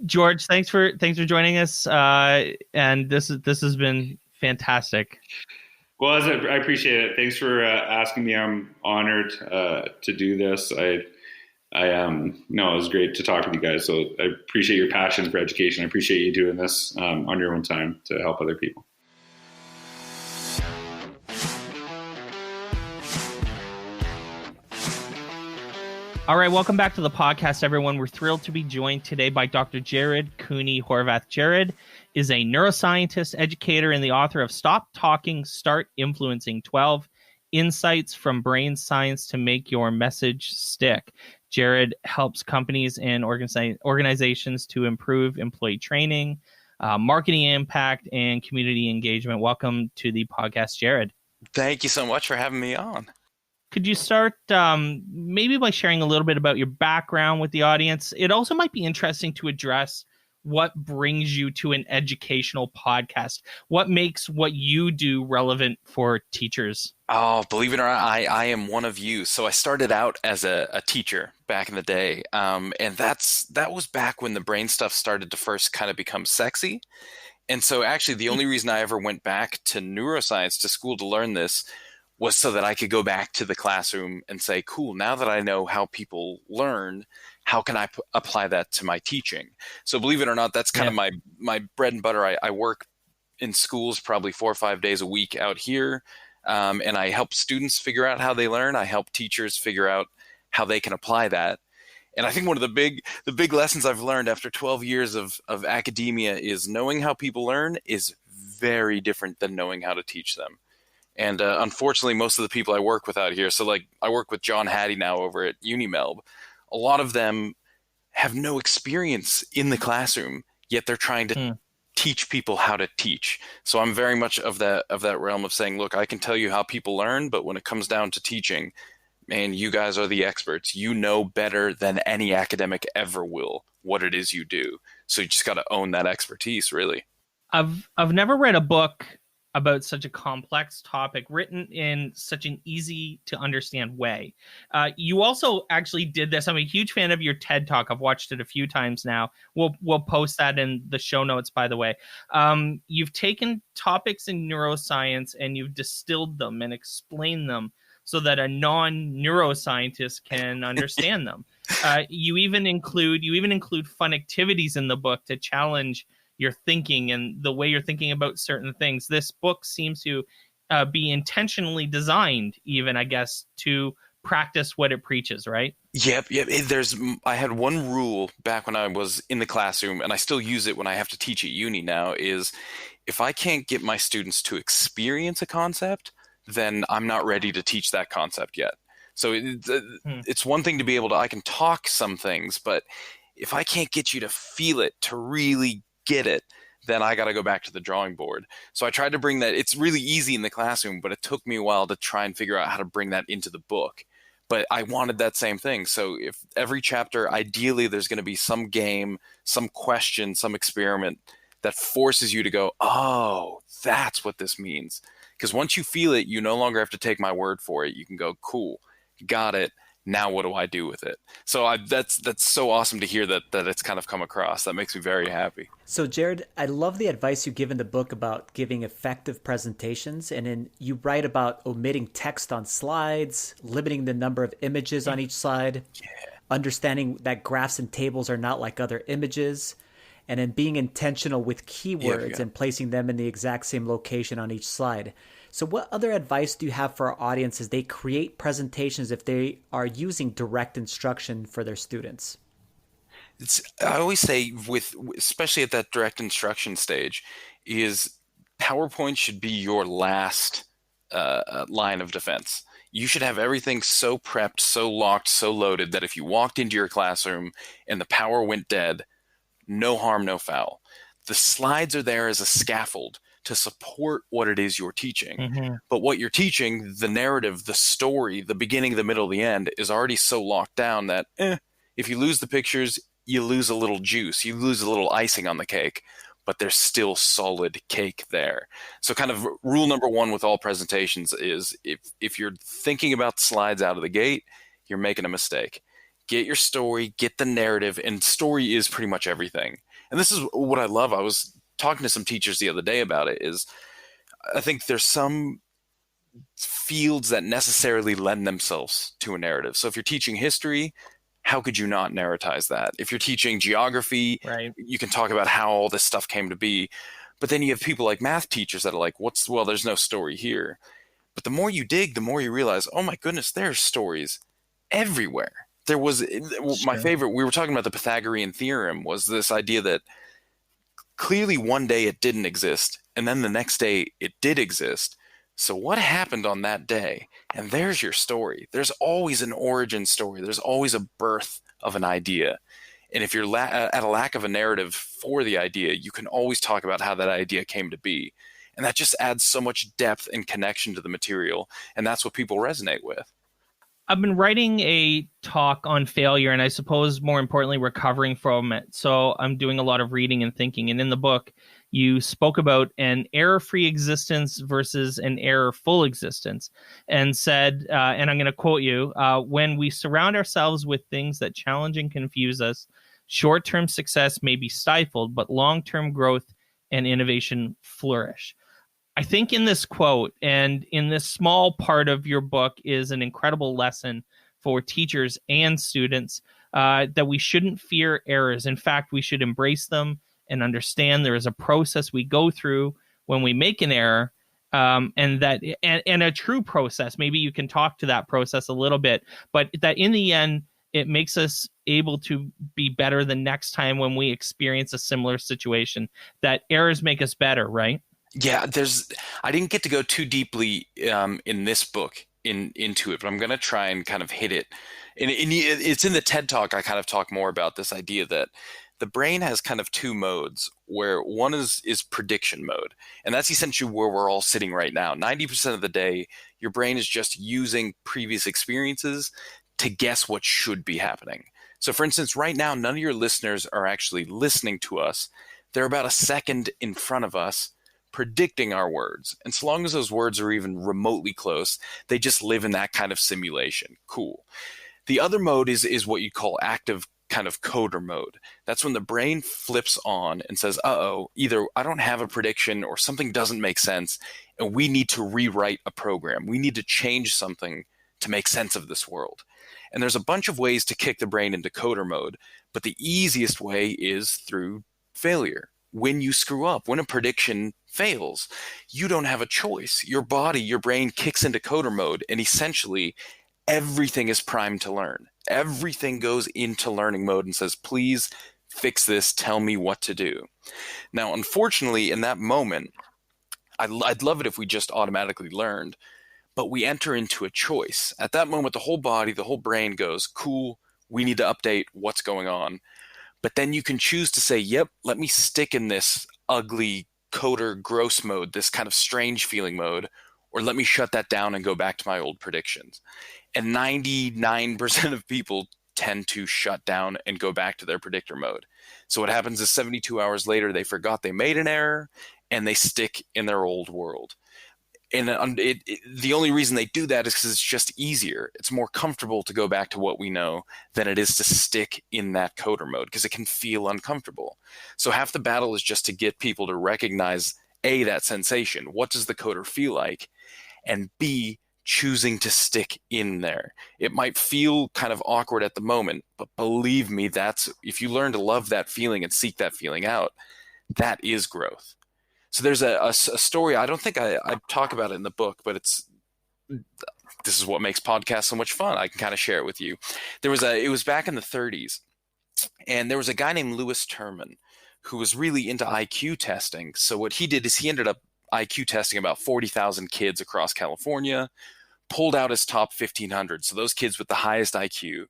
George, thanks for joining us. And this has been fantastic. Well, I appreciate it. Thanks for asking me. I'm honored to do this. It was great to talk with you guys. So I appreciate your passion for education. I appreciate you doing this on your own time to help other people. All right, welcome back to the podcast, everyone. We're thrilled to be joined today by Dr. Jared Cooney Horvath. Jared is a neuroscientist, educator, and the author of Stop Talking, Start Influencing 12 Insights from Brain Science to Make Your Message Stick. Jared helps companies and organizations to improve employee training, marketing impact, and community engagement. Welcome to the podcast, Jared. Thank you so much for having me on. Could you start maybe by sharing a little bit about your background with the audience? It also might be interesting to address what brings you to an educational podcast. What makes what you do relevant for teachers? Oh, believe it or not, I am one of you. So I started out as a teacher back in the day, and that was back when the brain stuff started to first kind of become sexy. And so actually the only reason I ever went back to neuroscience, to school to learn this, was so that I could go back to the classroom and say, cool, now that I know how people learn, how can I apply that to my teaching? So believe it or not, that's kind of my bread and butter. I work in schools probably 4 or 5 days a week out here, and I help students figure out how they learn. I help teachers figure out how they can apply that. And I think one of the big lessons I've learned after 12 years of academia is knowing how people learn is very different than knowing how to teach them. And unfortunately, most of the people I work with out here, so like I work with John Hattie now over at UniMelb, a lot of them have no experience in the classroom, yet they're trying to teach people how to teach. So I'm very much of that realm of saying, look, I can tell you how people learn, but when it comes down to teaching, man, you guys are the experts. You know better than any academic ever will what it is you do. So you just got to own that expertise, really. I've never read a book about such a complex topic written in such an easy to understand way. You also actually did this. I'm a huge fan of your TED Talk. I've watched it a few times now. We'll post that in the show notes, by the way. You've taken topics in neuroscience and you've distilled them and explained them so that a non-neuroscientist can understand them. You even include fun activities in the book to challenge your thinking and the way you're thinking about certain things. This book seems to be intentionally designed, even, I guess, to practice what it preaches, right? Yep. I had one rule back when I was in the classroom, and I still use it when I have to teach at uni now, is if I can't get my students to experience a concept, then I'm not ready to teach that concept yet. So it's one thing to be able to, I can talk some things, but if I can't get you to feel it, to really get it, then I got to go back to the drawing board. So I tried to bring that. It's really easy in the classroom, but it took me a while to try and figure out how to bring that into the book. But I wanted that same thing. So if every chapter, ideally, there's going to be some game, some question, some experiment that forces you to go, oh, that's what this means. Because once you feel it, you no longer have to take my word for it. You can go, cool, got it. Now what do I do with it? So that's so awesome to hear that it's kind of come across. That makes me very happy. So Jared, I love the advice you give in the book about giving effective presentations. And then you write about omitting text on slides, limiting the number of images on each slide, understanding that graphs and tables are not like other images, and then being intentional with keywords and placing them in the exact same location on each slide. So what other advice do you have for our audience as they create presentations if they are using direct instruction for their students? I always say, especially at that direct instruction stage, is PowerPoint should be your last line of defense. You should have everything so prepped, so locked, so loaded that if you walked into your classroom and the power went dead, no harm, no foul. The slides are there as a scaffold to support what it is you're teaching. Mm-hmm. But what you're teaching, the narrative, the story, the beginning, the middle, the end, is already so locked down that if you lose the pictures, you lose a little juice, you lose a little icing on the cake, but there's still solid cake there. So kind of rule number one with all presentations is if you're thinking about slides out of the gate, you're making a mistake. Get your story, get the narrative, and story is pretty much everything. And this is what I love. I was talking to some teachers the other day about it, is I think there's some fields that necessarily lend themselves to a narrative. So if you're teaching history, how could you not narratize that? If you're teaching geography, right, you can talk about how all this stuff came to be. But then you have people like math teachers that are like, there's no story here. But the more you dig, the more you realize, oh my goodness, there's stories everywhere. There was my favorite, we were talking about the Pythagorean theorem, was this idea that clearly one day it didn't exist, and then the next day it did exist. So what happened on that day? And there's your story. There's always an origin story. There's always a birth of an idea. And if you're at a lack of a narrative for the idea, you can always talk about how that idea came to be. And that just adds so much depth and connection to the material. And that's what people resonate with. I've been writing a talk on failure, and I suppose more importantly, recovering from it. So I'm doing a lot of reading and thinking. And in the book, you spoke about an error-free existence versus an error-full existence, and said, and I'm going to quote you, when we surround ourselves with things that challenge and confuse us, short-term success may be stifled, but long-term growth and innovation flourish. I think in this quote and in this small part of your book is an incredible lesson for teachers and students, that we shouldn't fear errors. In fact, we should embrace them and understand there is a process we go through when we make an error, and a true process. Maybe you can talk to that process a little bit, but that in the end, it makes us able to be better the next time when we experience a similar situation. That errors make us better, right? Yeah, I didn't get to go too deeply in this book into it, but I'm going to try and kind of hit it. And it's in the TED Talk. I kind of talk more about this idea that the brain has kind of two modes, where one is prediction mode. And that's essentially where we're all sitting right now. 90% of the day, your brain is just using previous experiences to guess what should be happening. So for instance, right now, none of your listeners are actually listening to us. They're about a second in front of us, predicting our words. And so long as those words are even remotely close, they just live in that kind of simulation. Cool. The other mode is what you call active kind of coder mode. That's when the brain flips on and says, either I don't have a prediction or something doesn't make sense, and we need to rewrite a program. We need to change something to make sense of this world. And there's a bunch of ways to kick the brain into coder mode, but the easiest way is through failure. When you screw up, when a prediction fails, you don't have a choice. Your body, your brain kicks into coder mode, and essentially everything is primed to learn. Everything goes into learning mode and says, please fix this, tell me what to do. Now, unfortunately, in that moment, I'd love it if we just automatically learned, but we enter into a choice. At that moment, the whole body, the whole brain goes, cool, we need to update what's going on. But then you can choose to say, yep, let me stick in this ugly coder gross mode, this kind of strange feeling mode, or let me shut that down and go back to my old predictions. And 99% of people tend to shut down and go back to their predictor mode. So what happens is 72 hours later, they forgot they made an error and they stick in their old world. And the only reason they do that is because it's just easier. It's more comfortable to go back to what we know than it is to stick in that coder mode, because it can feel uncomfortable. So half the battle is just to get people to recognize, A, that sensation. What does the coder feel like? And B, choosing to stick in there. It might feel kind of awkward at the moment, but believe me, if you learn to love that feeling and seek that feeling out, that is growth. So there's a story, I don't think I talk about it in the book, but this is what makes podcasts so much fun. I can kind of share it with you. It was back in the 30s, and there was a guy named Lewis Terman who was really into IQ testing. So what he did is he ended up IQ testing about 40,000 kids across California, pulled out his top 1,500, so those kids with the highest IQ,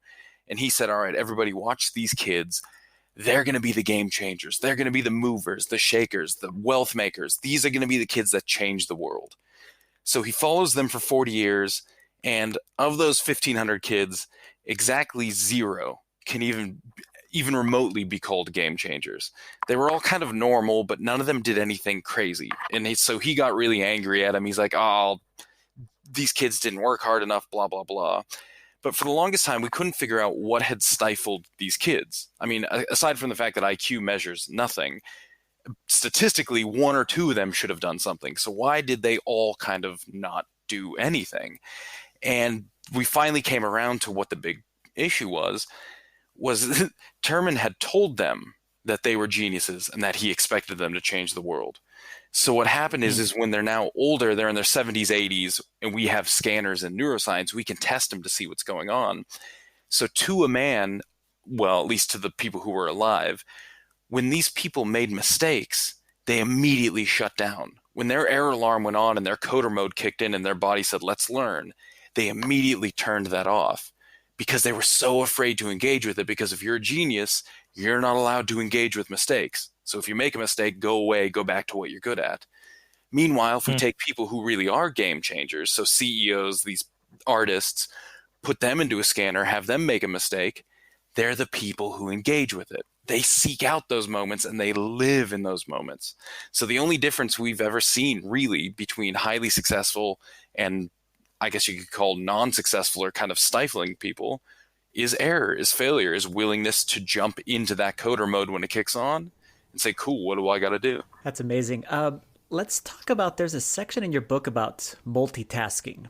and he said, all right, everybody watch these kids. They're going to be the game changers. They're going to be the movers, the shakers, the wealth makers. These are going to be the kids that change the world. So he follows them for 40 years, and of those 1,500 kids, exactly 0 can even remotely be called game changers. They were all kind of normal, but none of them did anything crazy. And so he got really angry at him. He's like, oh, these kids didn't work hard enough, blah, blah, blah. But for the longest time, we couldn't figure out what had stifled these kids. I mean, aside from the fact that IQ measures nothing, statistically, 1 or 2 of them should have done something. So why did they all kind of not do anything? And we finally came around to what the big issue was Terman had told them that they were geniuses and that he expected them to change the world. So what happened is when they're now older, they're in their 70s, 80s, and we have scanners and neuroscience, we can test them to see what's going on. So to a man, well, at least to the people who were alive, when these people made mistakes, they immediately shut down. When their error alarm went on and their coder mode kicked in and their body said, let's learn, they immediately turned that off because they were so afraid to engage with it, because if you're a genius, you're not allowed to engage with mistakes. So if you make a mistake, go away, go back to what you're good at. Meanwhile, if we take people who really are game changers, so CEOs, these artists, put them into a scanner, have them make a mistake. They're the people who engage with it. They seek out those moments and they live in those moments. So the only difference we've ever seen really between highly successful and I guess you could call non-successful or kind of stifling people is error, is failure, is willingness to jump into that coder mode when it kicks on and say, cool, what do I got to do? That's amazing. Let's talk about, there's a section in your book about multitasking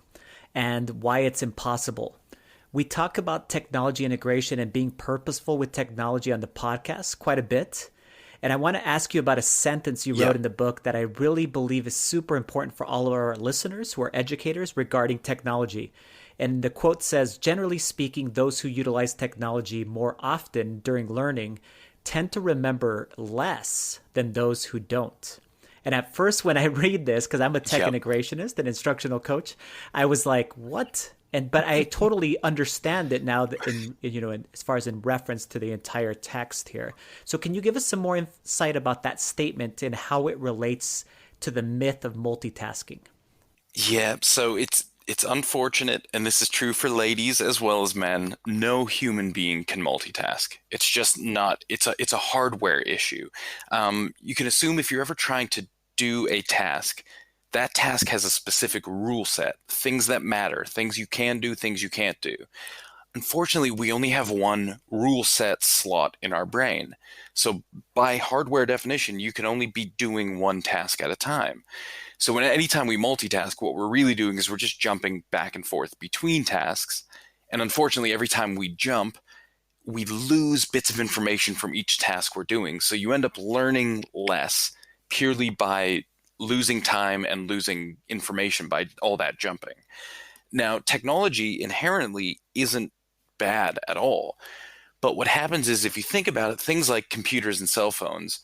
and why it's impossible. We talk about technology integration and being purposeful with technology on the podcast quite a bit. And I want to ask you about a sentence you wrote in the book that I really believe is super important for all of our listeners who are educators regarding technology. And the quote says, generally speaking, those who utilize technology more often during learning tend to remember less than those who don't. And at first, when I read this, because I'm a tech integrationist and instructional coach, I was like, what? But I totally understand it now that as far as in reference to the entire text here. So can you give us some more insight about that statement and how it relates to the myth of multitasking? Yeah, so it's unfortunate, and this is true for ladies as well as men. No human being can multitask. It's just not. It's a hardware issue. You can assume if you're ever trying to do a task, that task has a specific rule set, things that matter, things you can do, things you can't do. Unfortunately, we only have one rule set slot in our brain. So by hardware definition, you can only be doing one task at a time. So anytime we multitask, what we're really doing is we're just jumping back and forth between tasks. And unfortunately, every time we jump, we lose bits of information from each task we're doing. So you end up learning less purely by losing time and losing information by all that jumping. Now, technology inherently isn't bad at all. But what happens is, if you think about it, things like computers and cell phones,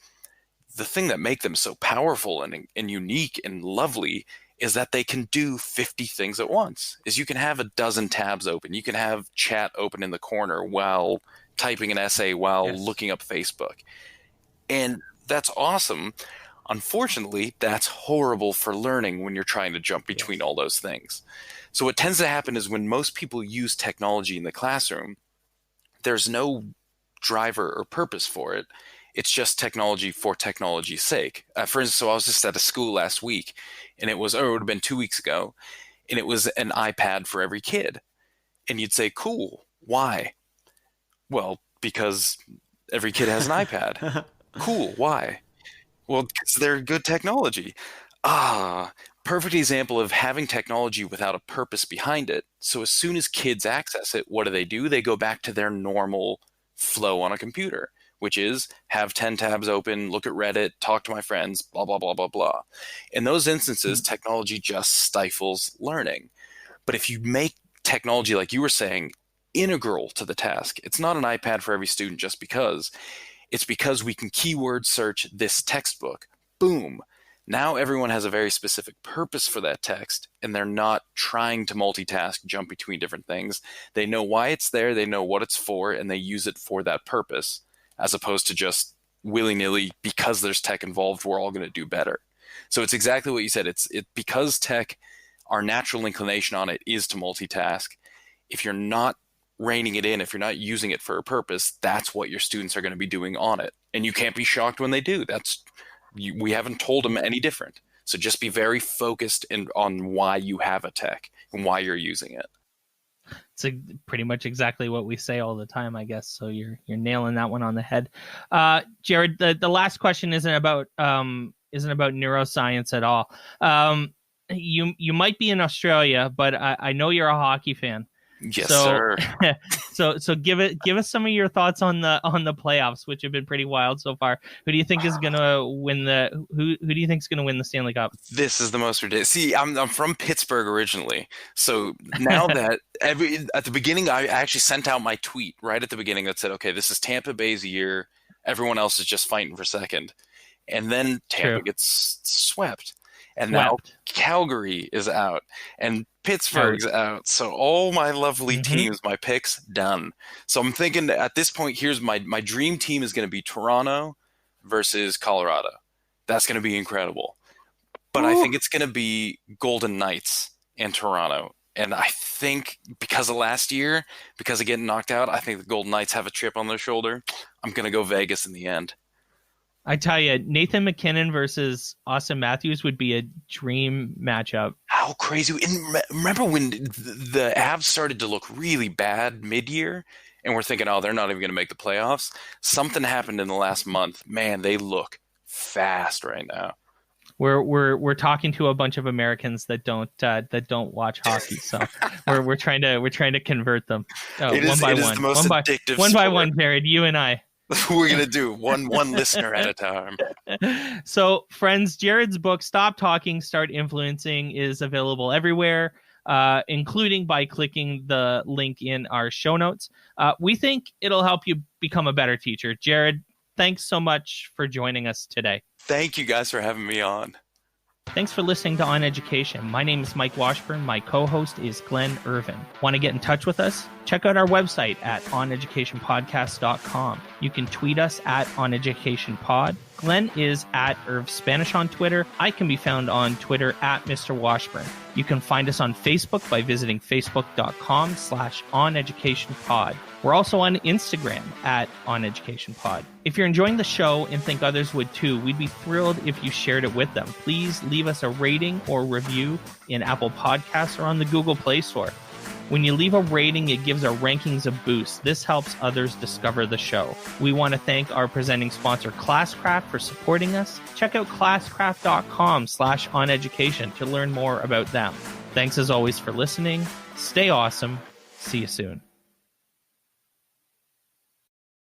the thing that make them so powerful and unique and lovely is that they can do 50 things at once. Is you can have a dozen tabs open. You can have chat open in the corner while typing an essay, while looking up Facebook. And that's awesome. Unfortunately, that's horrible for learning when you're trying to jump between all those things. So what tends to happen is when most people use technology in the classroom, there's no driver or purpose for it. It's just technology for technology's sake. For instance, so I was just at a school last week, and it would have been 2 weeks ago, and it was an iPad for every kid. And you'd say, cool, why? Well, because every kid has an iPad. Cool, why? Well, because they're good technology. Perfect example of having technology without a purpose behind it. So as soon as kids access it, what do? They go back to their normal flow on a computer, which is have 10 tabs open, look at Reddit, talk to my friends, blah, blah, blah, blah, blah. In those instances, technology just stifles learning. But if you make technology, like you were saying, integral to the task, it's not an iPad for every student just because. It's because we can keyword search this textbook. Boom. Now everyone has a very specific purpose for that text, and they're not trying to multitask, jump between different things. They know why it's there, they know what it's for, and they use it for that purpose, as opposed to just willy-nilly, because there's tech involved, we're all going to do better. So it's exactly what you said. It's because tech, our natural inclination on it is to multitask. If you're not reining it in, if you're not using it for a purpose, that's what your students are going to be doing on it. And you can't be shocked when they do. We haven't told them any different. So just be very focused on why you have a tech and why you're using it. It's pretty much exactly what we say all the time, I guess. So you're nailing that one on the head. Jared, the last question isn't about neuroscience at all. You might be in Australia, but I know you're a hockey fan. Yes, sir. So give us some of your thoughts on the playoffs, which have been pretty wild so far. Who do you think is going to win who do you think is going to win the Stanley Cup? This is the most ridiculous. See, I'm from Pittsburgh originally. So now that at the beginning, I actually sent out my tweet right at the beginning that said, okay, this is Tampa Bay's year. Everyone else is just fighting for second. And then Tampa gets swept. And now Calgary is out and Pittsburgh's out. So all my lovely teams, my picks, done. So I'm thinking at this point, here's my dream team is going to be Toronto versus Colorado. That's going to be incredible. But I think it's going to be Golden Knights and Toronto. And I think because of last year, because of getting knocked out, I think the Golden Knights have a chip on their shoulder. I'm going to go Vegas in the end. I tell you, Nathan McKinnon versus Austin Matthews would be a dream matchup. How crazy. And remember when the Avs started to look really bad mid-year and we're thinking, oh, they're not even going to make the playoffs? Something happened in the last month. Man, they look fast right now. We're talking to a bunch of Americans that don't watch hockey, so we're trying to convert them. Oh, it one is, by it one, is the most addictive one by sport. one, Jared. You and I. We're gonna do one listener at a time. So, friends, Jared's book "Stop Talking, Start Influencing" is available everywhere, including by clicking the link in our show notes. We think it'll help you become a better teacher. Jared, thanks so much for joining us today. Thank you guys for having me on. Thanks for listening to On Education. My name is Mike Washburn. My co-host is Glen Irvin. Want to get in touch with us? Check out our website at oneducationpodcast.com. You can tweet us at oneducationpod. Glen is at Irv Spanish on Twitter. I can be found on Twitter at Mr. Washburn. You can find us on Facebook by visiting facebook.com/oneducationpod. We're also on Instagram at oneducationpod. If you're enjoying the show and think others would too, we'd be thrilled if you shared it with them. Please leave us a rating or review in Apple Podcasts or on the Google Play Store. When you leave a rating, it gives our rankings a boost. This helps others discover the show. We want to thank our presenting sponsor, Classcraft, for supporting us. Check out classcraft.com/oneducation to learn more about them. Thanks as always for listening. Stay awesome. See you soon.